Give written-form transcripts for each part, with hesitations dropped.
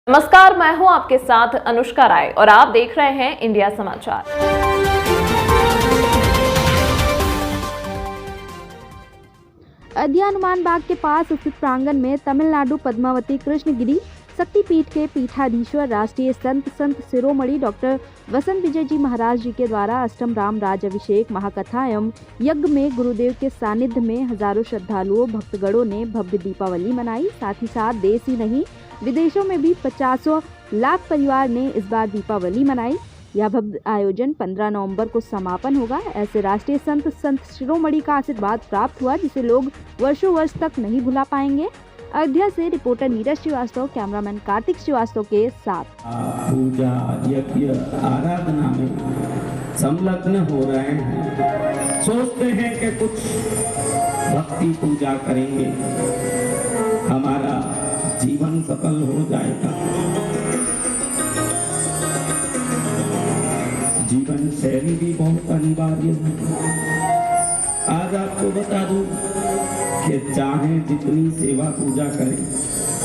नमस्कार, मैं हूं आपके साथ अनुष्का राय और आप देख रहे हैं इंडिया समाचार। अयोध्या हनुमान बाग के पास स्थित प्रांगण में तमिलनाडु पद्मावती कृष्णगिरी शक्तिपीठ के पीठाधीश्वर राष्ट्रीय संत शिरोमणि डॉक्टर वसंत विजय जी महाराज जी के द्वारा अष्टम राम राज अभिषेक महाकथा एवं यज्ञ में गुरुदेव के सानिध्य में हजारों श्रद्धालुओं भक्तगणों ने भव्य दीपावली मनाई। साथ ही साथ देश ही नहीं विदेशों में भी 50 लाख परिवार ने इस बार दीपावली मनाई। यह भव्य आयोजन 15 नवंबर को समापन होगा। ऐसे राष्ट्रीय संत शिरोमणि का आशीर्वाद प्राप्त हुआ जिसे लोग वर्षों वर्ष तक नहीं भुला पाएंगे। अयोध्या से रिपोर्टर नीरज श्रीवास्तव, कैमरामैन कार्तिक श्रीवास्तव के साथ। पूजा यज्ञ आराधना में संलग्न हो रहे हैं, सोचते हैं कि कुछ भक्ति पूजा करेंगे, हमारा जीवन सफल हो जाएगा। जीवन शैली भी बहुत अनिवार्य है। आज आपको बता दूं कि चाहे जितनी सेवा पूजा करें,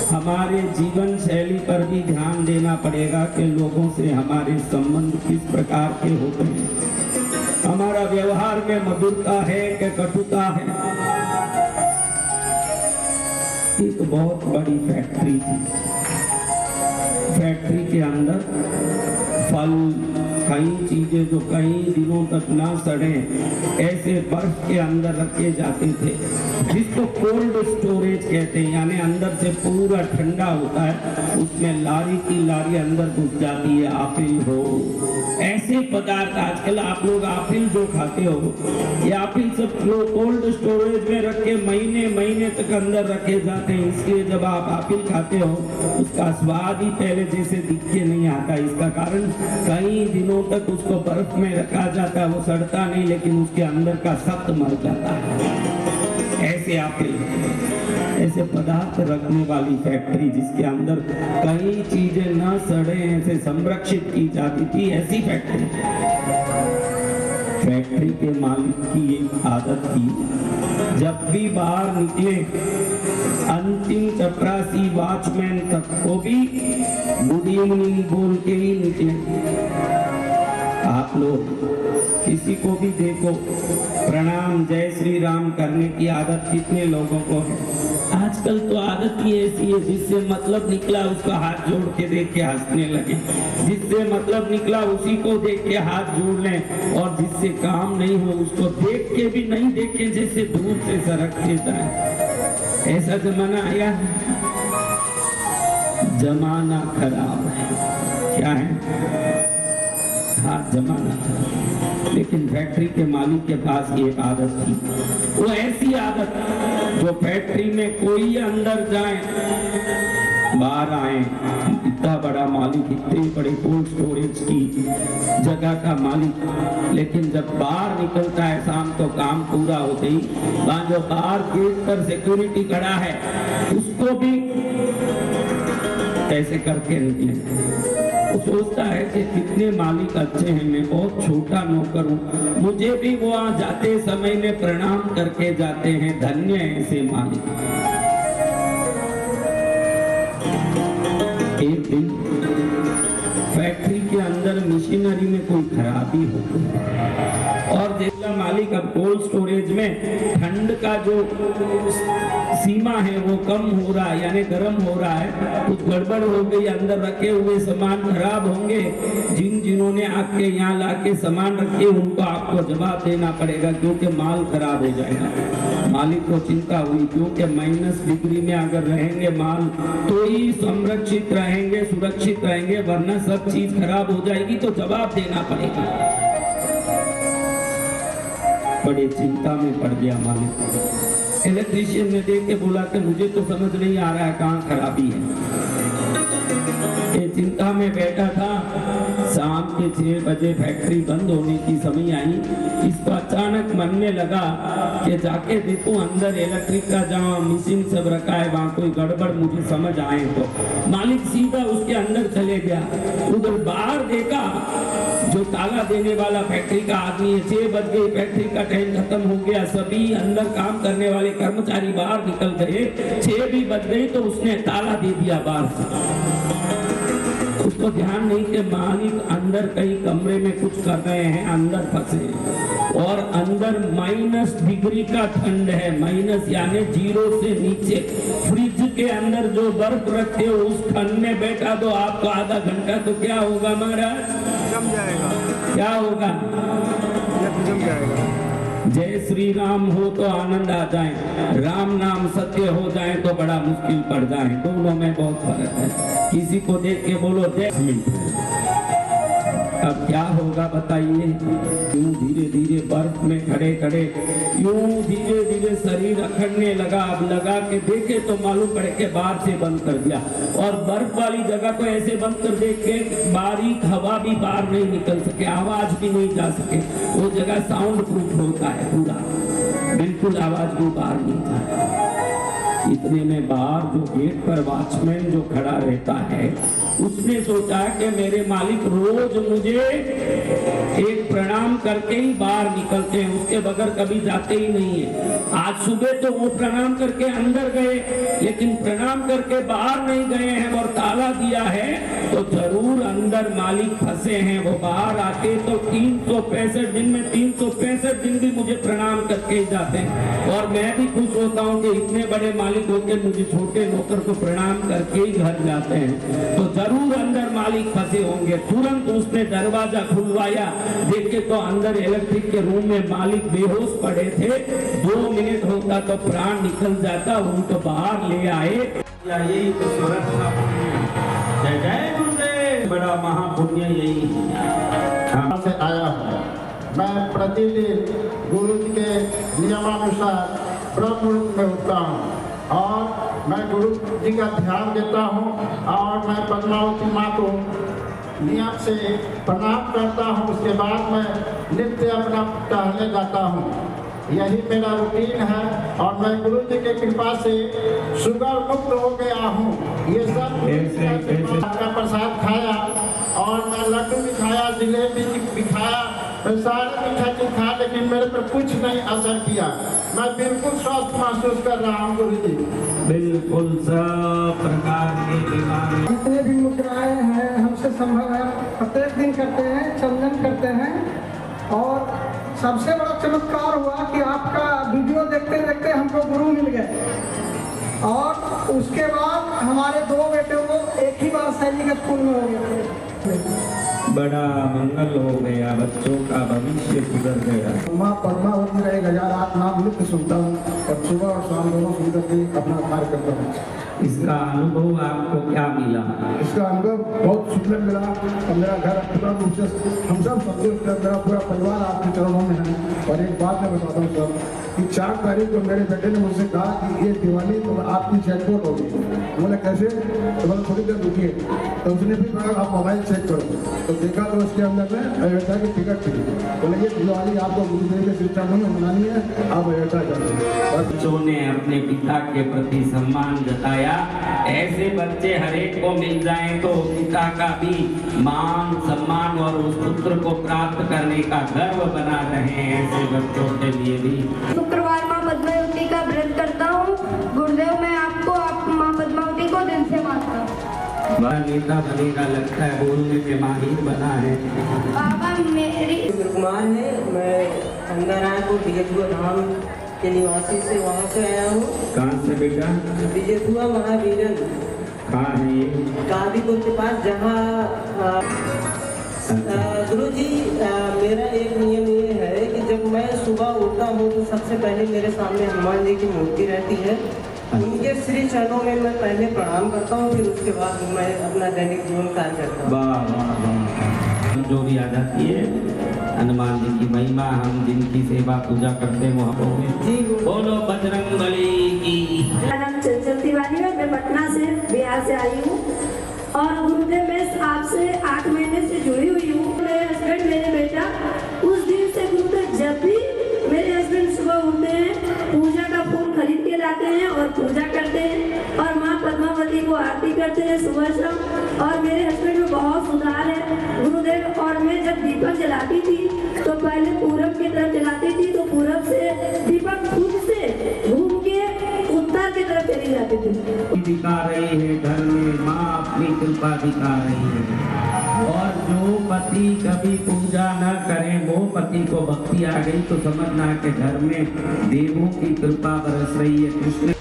हमारे जीवन शैली पर भी ध्यान देना पड़ेगा कि लोगों से हमारे संबंध किस प्रकार के होते हैं, हमारा व्यवहार में मधुरता है कि कटुता है। एक बहुत बड़ी फैक्ट्री थी, फैक्ट्री के अंदर फल, कई चीजें जो कई दिनों तक ना सड़े ऐसे बर्फ के अंदर रखे जाते थे, जिसको कोल्ड स्टोरेज कहते हैं, यानी अंदर से पूरा ठंडा होता है। उसमें लारी की लारी अंदर घुस जाती है। आपिल हो, ऐसे पदार्थ आजकल आप लोग आपिल जो खाते हो, ये आपिल सब कोल्ड स्टोरेज में रख के महीने महीने तक अंदर रखे जाते हैं। इसलिए जब आप आपिल खाते हो उसका स्वाद ही पहले जैसे दिख के नहीं आता। इसका कारण कई दिनों तक उसको बर्फ में रखा जाता है, वो सड़ता नहीं लेकिन उसके अंदर का सख्त मर जाता है। ऐसे आपिल, ऐसे पदार्थ रखने वाली फैक्ट्री जिसके अंदर कई चीजें न सड़े ऐसे संरक्षित की जाती थी, ऐसी फैक्ट्री। फैक्ट्री के मालिक की एक आदत थी, जब भी बाहर निकले अंतिम चपरासी वॉचमैन तक को भी गुड इवनिंग बोल के ही निकले। आप लोग किसी को भी देखो, प्रणाम जय श्री राम करने की आदत कितने लोगों को है? आजकल तो आदत ही ऐसी है, जिससे मतलब निकला उसका हाथ जोड़ के देख के हंसने लगे, जिससे मतलब निकला उसी को देख के हाथ जोड़ लें, और जिससे काम नहीं हो उसको देख के भी नहीं देखे, जैसे दूर से सरक देता है। ऐसा जमाना आया है, जमाना खराब है। क्या है? हाँ, जमाना था। लेकिन फैक्ट्री के मालिक के पास एक आदत थी, वो ऐसी आदत जो फैक्ट्री में कोई अंदर जाए बाहर आए, इतना बड़ा मालिक, इतने बड़े कोल्ड स्टोरेज की जगह का मालिक, लेकिन जब बाहर निकलता है शाम को काम पूरा होते ही, वहां जो बाहर गेट पर सिक्योरिटी खड़ा है उसको भी ऐसे करके निकले। वो सोचता है कि कितने मालिक अच्छे हैं, मैं बहुत छोटा नौकर हूँ, मुझे भी वो वहाँ जाते समय में प्रणाम करके जाते हैं, धन्य है ऐसे मालिक। एक दिन फैक्ट्री के अंदर मशीनरी में कोई खराबी हो गई और जैसा मालिक अब कोल्ड स्टोरेज में ठंड का जो सीमा है वो कम हो रहा है, यानी गर्म हो रहा है, कुछ गड़बड़ हो गई, अंदर रखे हुए सामान खराब होंगे। जिन्होंने आपके यहाँ लाके सामान रखे उनको आपको जवाब देना पड़ेगा क्योंकि माल खराब हो जाएगा। मालिक को चिंता हुई क्योंकि -डिग्री में अगर रहेंगे माल तो ही संरक्षित रहेंगे, सुरक्षित रहेंगे, वरना सब चीज खराब हो जाएगी तो जवाब देना पड़ेगा। बड़ी चिंता में पड़ गया मालिक। इलेक्ट्रीशियन ने देख के बोला कि मुझे तो समझ नहीं आ रहा है कहाँ खराबी है। ये चिंता में बैठा था, शाम के 6 बजे फैक्ट्री बंद होने की समय आई। इसको अचानक मन में लगा कि जाके देखो अंदर इलेक्ट्रिक का जहाँ मशीन सब रखा है वहाँ कोई गड़बड़ मुझे समझ आए तो। मालिक सीधा उसके अंदर चले गया। उधर बाहर देखा, जो ताला देने वाला फैक्ट्री का आदमी है, 6 बज गई, फैक्ट्री का टाइम खत्म हो गया, सभी अंदर काम करने वाले कर्मचारी बाहर निकल गए, 6 भी बज गई तो उसने ताला दे दिया बाहर से। इसको ध्यान नहीं कि मालिक अंदर कई कमरे में कुछ कर रहे हैं, अंदर फंसे और अंदर -डिग्री का ठंड है, माइनस यानी 0 से नीचे। फ्रिज के अंदर जो बर्फ रखे हो उस ठंड में बैठा दो आपको आधा घंटा, तो क्या होगा महाराज? जम जाएगा। क्या होगा? जम जाएगा। जय श्री राम हो तो आनंद आ जाए, राम नाम सत्य हो जाए तो बड़ा मुश्किल पड़ जाए। दोनों में बहुत फर्क है। किसी को देख के बोलो 10 मिनट, अब क्या होगा बताइए? यूं धीरे धीरे बर्फ में खड़े खड़े यूं धीरे धीरे शरीर अखड़ने लगा। अब लगा के देखे तो मालूम पड़े के बाहर से बंद कर दिया, और बर्फ वाली जगह को ऐसे बंद कर दे के बारीक हवा भी बाहर नहीं निकल सके, आवाज भी नहीं जा सके। वो जगह साउंड प्रूफ होता है पूरा, बिल्कुल आवाज भी बाहर नहीं था। इतने में बाहर जो गेट पर वॉचमैन जो खड़ा रहता है उसने सोचा कि मेरे मालिक रोज मुझे एक प्रणाम करके ही बाहर निकलते हैं, उसके बगैर कभी जाते ही नहीं है। आज सुबह तो वो प्रणाम करके अंदर गए, लेकिन प्रणाम करके बाहर नहीं गए हैं और ताला दिया है, तो जरूर अंदर मालिक फंसे हैं। वो बाहर आते तो 365 दिन में 365 दिन भी मुझे प्रणाम करके ही जाते हैं, और मैं भी खुश होता हूँ कि इतने बड़े मालिक होकर मुझे छोटे नौकर को प्रणाम करके ही घर जाते हैं। तो जरूर अंदर मालिक फंसे होंगे। तुरंत उसने दरवाजा खुलवाया, देखे तो अंदर इलेक्ट्रिक के रूम में मालिक बेहोश पड़े थे। 2 मिनट होता तो प्राण निकल जाता, उनको बाहर ले आए। यही तो सूरत था। जय जय गुरुदेव, बड़ा महापुण्य यही से आया हूँ। मैं प्रतिदिन गुरु जी के नियमानुसार ब्रह्म मुहूर्त में उठता हूँ और मैं गुरु जी का ध्यान देता हूँ, और मैं पद्मावती माँ को नियम से प्रणाम करता हूँ। उसके बाद मैं नित्य अपना टहलने जाता हूँ। यही मेरा रूटीन है, और मैं गुरु जी की कृपा से शुगर मुक्त हो गया हूँ। ये सब का प्रसाद खाया, और मैं लड्डू भी खाया, जिलेबी भी खाया, मैं सारे मीठा चीज खाया, लेकिन मेरे पर कुछ नहीं असर किया। मैं बिल्कुल स्वस्थ महसूस कर रहा हूँ गुरु जी। बिल्कुल सब प्रकार के बीमारी जितने भी मुद्राएं हैं हमसे संभव है, प्रत्येक दिन करते हैं, चंदन करते हैं। और सबसे बड़ा चमत्कार हुआ कि आपका वीडियो देखते देखते हमको गुरु मिल गए, और उसके बाद हमारे 2 बेटों को एक ही बार सैनिक स्कूल में हो गया। बड़ा मंगल हो गया, बच्चों का भविष्य सुधर गया। माँ पद्मावती रहे 1008 नाम नित्य सुनता हूँ, और सुबह और शाम दोनों सुन करके अपना कार्य करता हूँ। इसका अनुभव आपको क्या मिला? इसका अनुभव बहुत सुंदर मिला, और मेरा घर पूर्ण रूप से हम सब संतुष्ट है। मेरा पूरा परिवार आपके चरणों में है। और एक बात मैं बताता हूँ सर, कि 4 तारीख को मेरे बेटे ने मुझसे कहा कि ये दिवाली तो आपकी जैकपॉट होगी। बोले कैसे? तो बोले थोड़ी देर रुकिए। तो उसने भी कहा आप मोबाइल चेक करो, तो देखा तो उसके अंदर में अयोध्या की टिकट थी। बोले ये दिवाली आपको गुरुदेव के सिस्टम में मनानी है, आप अयोध्या जाओ। बच्चों ने अपने पिता के प्रति सम्मान जताया। ऐसे बच्चे हरेक को मिल जाएं तो पिता का भी मान सम्मान और उस पुत्र को प्राप्त करने का गर्व बना रहे हैं। ऐसे बच्चों के लिए भी शुक्रवार माँ पद्मावती का व्रत करता हूँ। गुरुदेव मैं आपको माँ पद्मावती को दिल से मानता हूँ। बड़ा नेता बनेगा लगता है, बोलने में माहिर बना है। बाबा मेरी कुमार है, मैं अंदरपुर विजयपुर धाम के निवासी से वहाँ से आया हूँ। कहाँ से बेटा? विजयपुर महावीरन कहाँ है ये? कादीपुर के पास, जहाँ गुरु जी मेरा एक नियम ये है कि जब मैं सुबह उठता हूँ तो सबसे पहले मेरे सामने हनुमान जी की मूर्ति रहती है। उनके श्री चरणों में मैं पहले प्रणाम करता हूँ, फिर उसके बाद मैं अपना दैनिक जीवन कार्य करता हूँ। वाह वाह वाह, जो भी आ जाती है हनुमान जी की महिमा, हम जिनकी सेवा पूजा करते हैं वो जी बोलो बजरंगबली की। मेरा नाम चंचल तिवारी है, मैं पटना से बिहार से आई हूँ, और गुरुदेव मैं आपसे 8 महीने से जुड़ी हुई हूँ। मेरे हस्बैंड मेरे बेटा उस दिन से गुरुदेव जब भी मेरे हस्बैंड सुबह उठते हैं पूजा का फूल खरीद के लाते हैं और पूजा करते हैं, और माँ पद्मावती को आरती करते हैं सुबह शाम, और मेरे हस्बैंड में बहुत सुधार है गुरुदेव। और मैं जब दीपक जलाती थी तो पहले पूरब की तरफ जलाती थी, तो पूरब से दीपक खुद से घूम के उत्तर की तरफ चली जाती थी। दिखा रही है घर में, माँ अपनी कृपा दिखा रही है। और जो पति कभी पूजा न करे, वो पति को भक्ति आ गई तो समझना कि घर में देवों की कृपा बरस रही है। कृष्ण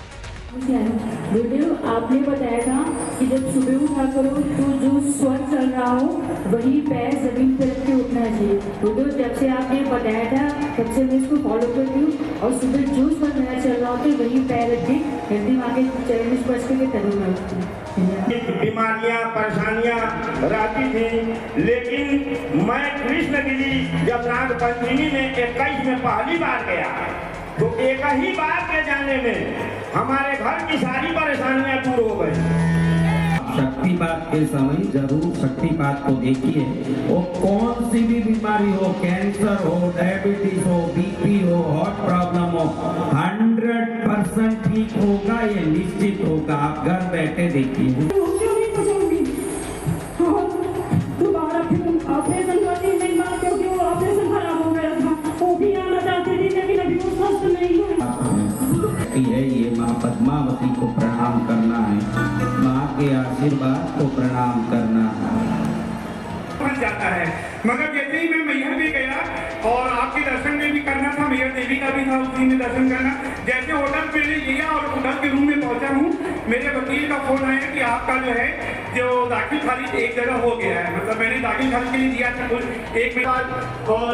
गुरुदेव, आपने बताया था कि जब सुबह उठा करो तो जो स्वर चल रहा हो वही पैर जमीन पर रख के उठना चाहिए। गुरुदेव, जब से आपने बताया था तब से मैं इसको फॉलो करती हूँ और सुबह जो स्वर मेरा चल रहा होता है वही पैर रख के हृदय माँ के चरण स्पर्श करके कदम में उठती हूँ। बीमारियां परेशानियां रहती थी, लेकिन मैं कृष्णगिरी जब नाग पंचमी में 21 में पहली बार गया तो एक ही बार के जाने में हमारे घर की सारी परेशानियां दूर हो गई। शक्तिपात के समय जरूर शक्तिपात को देखिए। वो कौन सी भी बीमारी हो, कैंसर हो, डायबिटीज हो, बीपी हो, हार्ट प्रॉब्लम हो, 100% ठीक होगा, ये निश्चित होगा। आप घर बैठे देखिए। दोबारा फिर ऑपरेशन करती नहीं माँ, क्योंकि वो ऑपरेशन खराब हो गया था। वो भी आना चाहती थी लेकिन अभी वो स्वस्थ नहीं है। ये माँ पद्मावती को प्रणाम करना है, माँ के आशीर्वाद को प्रणाम करना बन जाता है। मगर जैसे ही मैं मैहर भी गया और आपके दर्शन में भी करना था, मैहर देवी का भी था उसी में दर्शन करना। जैसे होटल मैंने लिया और होटल के रूम में पहुंचा हूँ, मेरे वकील का फोन आया कि आपका जो है जो दाखिल खारिज एक जगह हो गया है। मतलब मैंने दाखिल खारिज के लिए दिया था कुल एक मिनट। और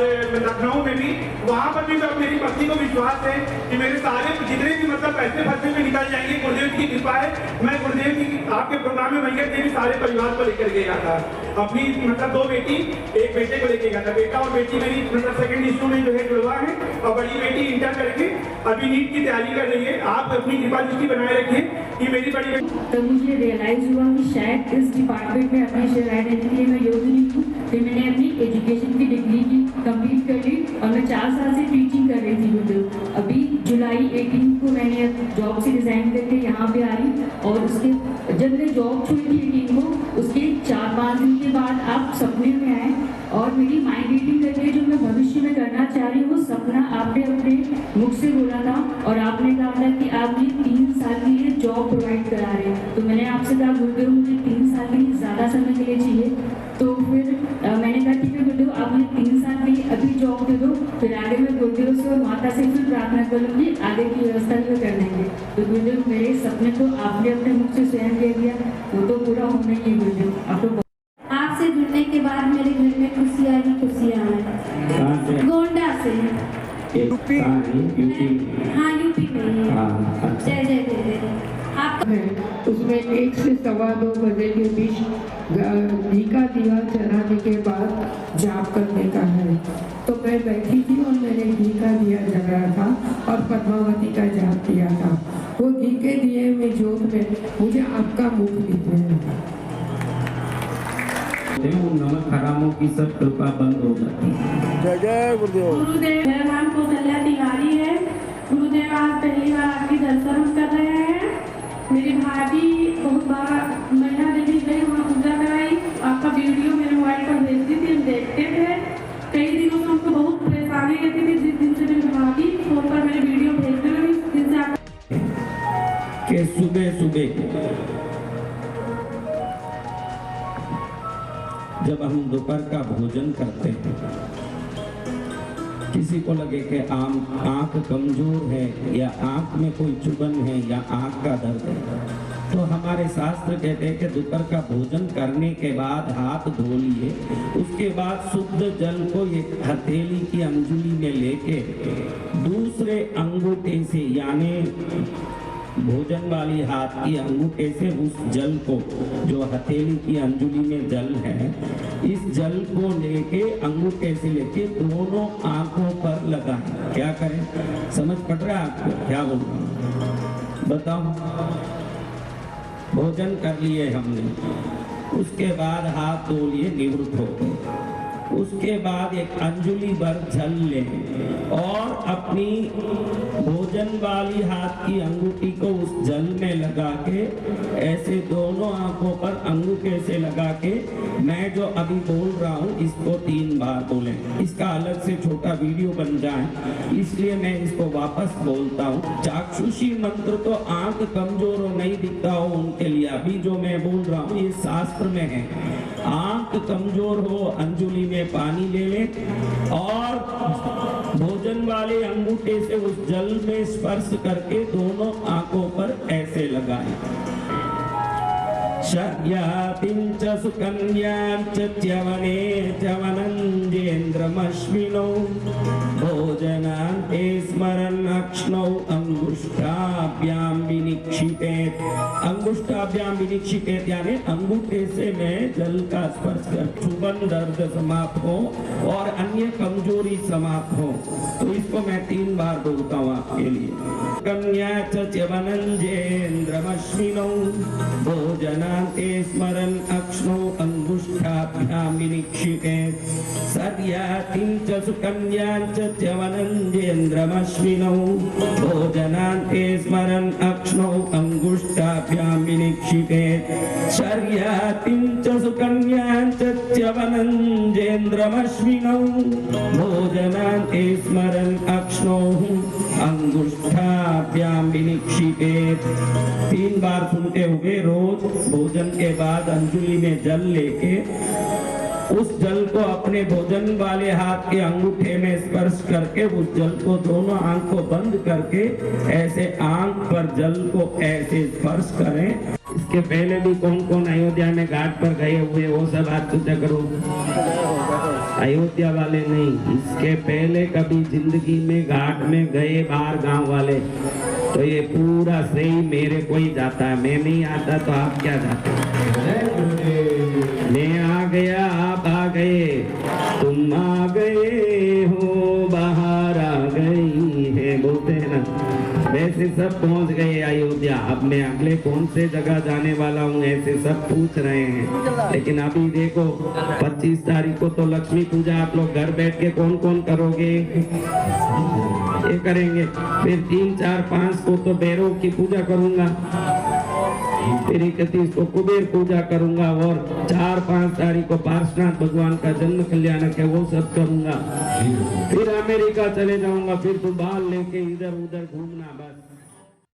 लखनऊ में भी, वहाँ पर भी मेरी पत्नी को विश्वास है कि मेरे सारे जितने भी मतलब पैसे खर्चे में निकल जाएंगे। गुरुदेव की कृपा है। मैं गुरुदेव की आपके प्रोग्राम में मैहर देवी सारे परिवार को लेकर गया था। अपनी मतलब 2 बेटी एक बेटे को लेके गया था। बेटा और बेटी मेरी मतलब सेकंड स्कूल में जो है जुड़वा है और बड़ी बेटी इंटर करके अभी नीट की तैयारी कर रही है। आप अपनी कृपा दृष्टि बनाए रखिए कि मेरी बड़ी बेटी। तो मुझे रियलाइज हुआ कि शायद इस डिपार्टमेंट में अपनी शरारत देने के लिए मैं योग्य नहीं हूँ। फिर मैंने अपनी एजुकेशन की डिग्री की कंप्लीट कर ली और मैं 4 साल से टीचिंग कर रही थी। गुरुदेव, अभी जुलाई 18 को मैंने जॉब से रिजाइन करके यहाँ पे आई और उसके जब मैंने जॉब छोड़ी थी 18 को, उसके 4-5 दिन के बाद आप सपने में आए और मेरी माइंड रीडिंग करके जो मैं भविष्य में करना चाह रही हूँ वो सपना आपने अपने मुख से बोला था और आपने कहा था कि आप ये 3 साल के लिए जॉब प्रोवाइड करा रहे हैं। तो मैंने आपसे कहा गुरुदेव मुझे 3 साल के लिए ज़्यादा समय के लिए चाहिए। तो फिर मैंने कहा ठीक है गुरुदेव, आप मुझे 3 साल के लिए अभी जॉब दे दो, फिर आगे मैं गुरुदेव से और माता से फिर प्रार्थना करूँगी, आगे की व्यवस्था भी कर देंगे। तो गुरुदेव, मेरे सपने तो आपने अपने मुख से स्वयं दे दिया, वो तो पूरा होना ही है गुरुदेव। आपसे जुड़ने के बाद मेरे घर में खुशियाँ ही खुशियाँ हैं। गोंडा से। यूपी। हाँ, यूपी में। जय जय जय जय। आप उसमें 1 से 2:15 बजे के बीच घी का दिया जलाने के बाद जाप करने का है। तो मैं बैठी थी और मैंने घी का दिया जलाया था और पद्मावती का जाप किया था। वो घी के दिए में जोत में मुझे आपका मुख दिख रहा है। नमक हरामों की सब कृपा बंद हो जाती है। जय जय गुरुदेव। गुरुदेव, मेरा नाम कौशल्या तिवारी है। गुरुदेव, आज पहली बार आपके दर्शन कर रहे हैं। मेरी भाभी बहुत बार मैहर देवी गई, वहाँ पूजा कराई। आपका वीडियो मेरे मोबाइल पर भेजती थी, हम देखते थे। कई दिनों से हमको बहुत परेशानी रहती थी। जिस दिन से मेरी भाभी फोन पर मेरे वीडियो भेजते रही, उस दिन से आप के सुबह सुबह जब हम दोपहर का भोजन करते हैं, किसी को लगे कि आंख कमजोर है या आंख में कोई चुभन है या आंख का दर्द है, तो हमारे शास्त्र कहते हैं कि दोपहर का भोजन करने के बाद हाथ धो लिए। उसके बाद शुद्ध जल को एक हथेली की अंगुली में लेके दूसरे अंगूठे से यानी भोजन वाली हाथ की अंगूठे से उस जल को, जो हथेली की अंगुली में जल है, इस जल को लेके अंगूठे से लेके दोनों आंखों पर लगाएं। क्या करें, समझ पड़ रहा है आपको क्या बोल रहा हूँ? बताओ। भोजन कर लिए हमने, उसके बाद हाथ धो लिए, निवृत्त हो गए। उसके बाद एक अंजुलि भर जल लें और अपनी भोजन वाली हाथ की अंगूठी को उस जल में लगा के ऐसे दोनों आंखों पर अंगूठे से लगा के मैं जो अभी बोल रहा हूँ इसको 3 बार बोलें। इसका अलग से छोटा वीडियो बन जाए इसलिए मैं इसको वापस बोलता हूँ। चाक्षुषी मंत्र तो आंख कमजोर हो नहीं दिखता हो उनके लिए, अभी जो मैं बोल रहा हूँ ये शास्त्र में है। आंख कमजोर हो अंजुलि में पानी ले ले और भोजन वाले अंगूठे से उस जल में स्पर्श करके दोनों आंखों पर ऐसे लगाएं। शर्यातिं च सुकन्यां च च्यवने च्यवनञ्जेन्द्रमश्विनौ भोजनान्ते स्मरन् अक्ष्णौ अंगुष्ठाभ्यां विनिक्षिपेत्। अंगुष्ठाभ्यां विनिक्षिपेत् यानी अंगूठे से मैं जल का स्पर्श कर चुभन दर्द समाप्त हो और अन्य कमजोरी समाप्त हो। तो इसको मैं 3 बार बोलता हूँ आपके लिए। कन्या च च्यवनञ्जेन्द्रमश्विनौ भोजनान्ते स्मरन् अक्ष्णौ अंगुष्ठाभ्यां विनिक्षिपेत्। सद्यातिं च सुकन्यां च च्यवनञ्जेन्द्रमश्विनौ भोजनान्ते स्मरन् अक्ष्णौ अंगुष्ठाभ्यां विनिक्षिपेत्। शर्यातिं च सुकन्यां च च्यवनञ्जेन्द्रमश्विनौ भोजनान्ते स्मरन् अक्ष्णौ अंगुष्ठाभ्यां विनिक्षिपेत्। 3 बार सुनते हुए रोज भोजन के बाद अंजुलि में जल लेके उस जल को अपने भोजन वाले हाथ के अंगूठे में स्पर्श करके उस जल को दोनों आंख को बंद करके ऐसे आंख पर जल को ऐसे स्पर्श करें। इसके पहले भी कौन कौन अयोध्या में घाट पर गए हुए वो सब हाथ ऊंचा करो। अयोध्या वाले नहीं, इसके पहले कभी जिंदगी में घाट में गए बाहर गांव वाले तो ये पूरा श्रेय मेरे को ही जाता है। मैं नहीं आता तो आप क्या जाते? मैं आ गया आप आ गए, तुम आ गए हो बाहर आ गई है बोलते हैं ना, वैसे सब पहुंच गए अयोध्या। अब मैं अगले कौन से जगह जाने वाला हूँ ऐसे सब पूछ रहे हैं। लेकिन अभी देखो 25 तारीख को तो लक्ष्मी पूजा आप लोग घर बैठ के कौन कौन करोगे? ये करेंगे। फिर 3, 4, 5 को तो भैरव की पूजा करूंगा, फिर 31 को कुबेर पूजा करूंगा और 4, 5 तारीख को पार्श्वनाथ भगवान का जन्म कल्याणक है वो सब करूंगा। फिर अमेरिका चले जाऊंगा, फिर तो बाल लेके इधर उधर घूमना बस।